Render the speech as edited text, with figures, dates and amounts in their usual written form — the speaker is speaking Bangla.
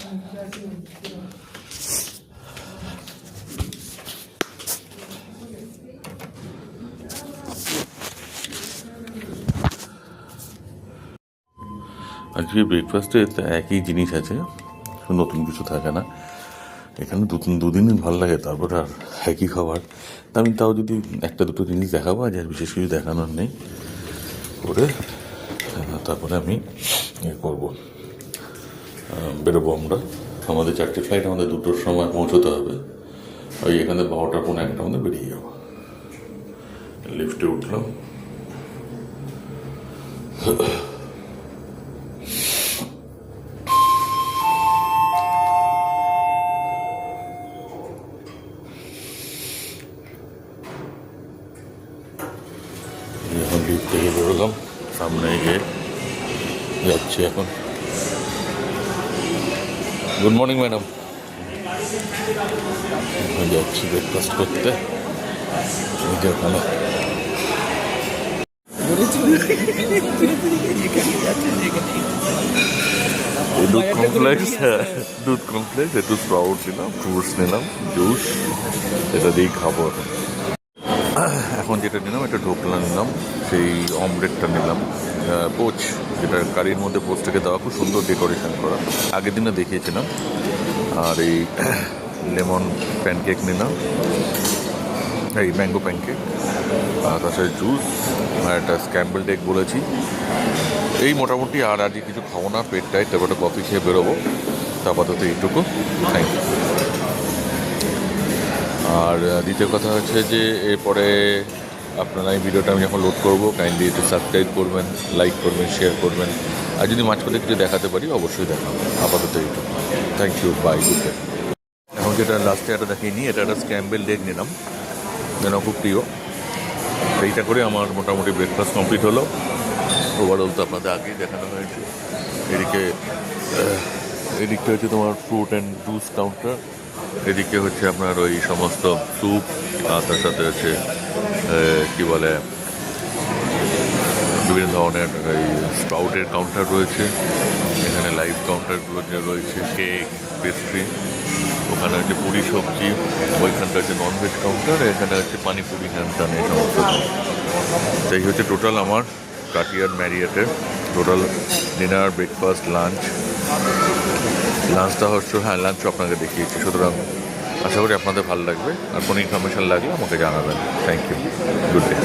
আজকে ব্রেকফাস্টে একই জিনিস আছে, নতুন কিছু থাকে না। এখানে দুদিন ভালো লাগে, তারপর আর একই খাবার। আমি তাও যদি একটা দুটো জিনিস দেখাবো, আজ আর বিশেষ কিছু দেখানোর নেই করে তারপরে আমি করবো, বেরোবো আমরা। আমাদের 4টে ফ্লাইট, আমাদের 2টোর সময় পৌঁছতে হবে। ওই এখানে 12টা-1 মধ্যে বেরিয়ে যাবো। লিফটে উঠলাম। এখন লিফট থেকে বেরোলাম, সামনে গিয়ে যাচ্ছি এখন। Good morning madam. যাচ্ছি ব্রেকফাস্ট করতে ওখানে। দুধ কমপ্লেক্স, দুধ কমপ্লেক্স, একটু স্প্রাউট নিলাম, ফ্রুটস নিলাম, জুস, এটা দিয়েই খাবো এখন। এখন যেটা নিলাম, একটা ঢোকলা নিলাম, সেই অমলেটটা নিলাম, পোচ, যেটা কারির মধ্যে পোচটাকে দেওয়া, খুব সুন্দর ডেকোরেশন করা, আগের দিনে দেখিয়েছিলাম। আর এই লেমন প্যানকেক নিলাম, এই ম্যাঙ্গো প্যানকেক, আর তার সাথে জুস, আর একটা স্ক্র্যাম্বলড এগ বলেছি। এই মোটামুটি, আর আজকে কিছু খাবো না, পেটটাই, তারপর একটা কফি খেয়ে বেরোবো। আপাতত এইটুকু, থ্যাংক ইউ। আর দ্বিতীয় কথা হচ্ছে যে এরপরে আপনারা এই ভিডিওটা আমি যখন লোড করবো, কাইন্ডলি একটু সাবস্ক্রাইব করবেন, লাইক করবেন, শেয়ার করবেন। আর যদি মাঝপথে কিছু দেখাতে পারি অবশ্যই দেখাবো। আপাতত এইটুকু, thank you, bye, good day. এখন যেটা লাস্টে একটা দেখিয়ে নিই, এটা একটা স্ক্র্যাম্বলড এগ নিলাম, যেন খুব প্রিয়। সেইটা করে আমার মোটামুটি ব্রেকফাস্ট কমপ্লিট হলো। ওভারঅল তো আপনাদের আগেই দেখানো হয়েছে। এদিকটা হচ্ছে তোমার ফ্রুট অ্যান্ড জুস কাউন্টার, এদিকে হচ্ছে আপনার ওই সমস্ত স্যুপ, আর তার সাথে হচ্ছে কী বলে, বিভিন্ন ধরনের এই স্প্রাউটের কাউন্টার রয়েছে। এখানে লাইভ কাউন্টারগুলো যে রয়েছে, কেক, পেস্ট্রি, ওখানে হচ্ছে পুরি সবজি, ওইখানটা হচ্ছে ননভেজ কাউন্টার, এখানে হচ্ছে পানিপুরি, হ্যান এই সমস্ত। সেই হচ্ছে টোটাল আমার কাটিয়ার ম্যারিয়েটের টোটাল ডিনার, ব্রেকফাস্ট, লাঞ্চটা হচ্ছে, হ্যাঁ লাঞ্চও আপনাকে দেখিয়েছি। সুতরাং আশা করি আপনাদের ভালো লাগবে। আর কোনো ইনফরমেশান লাগলে আমাকে জানাবেন। Thank you, good day.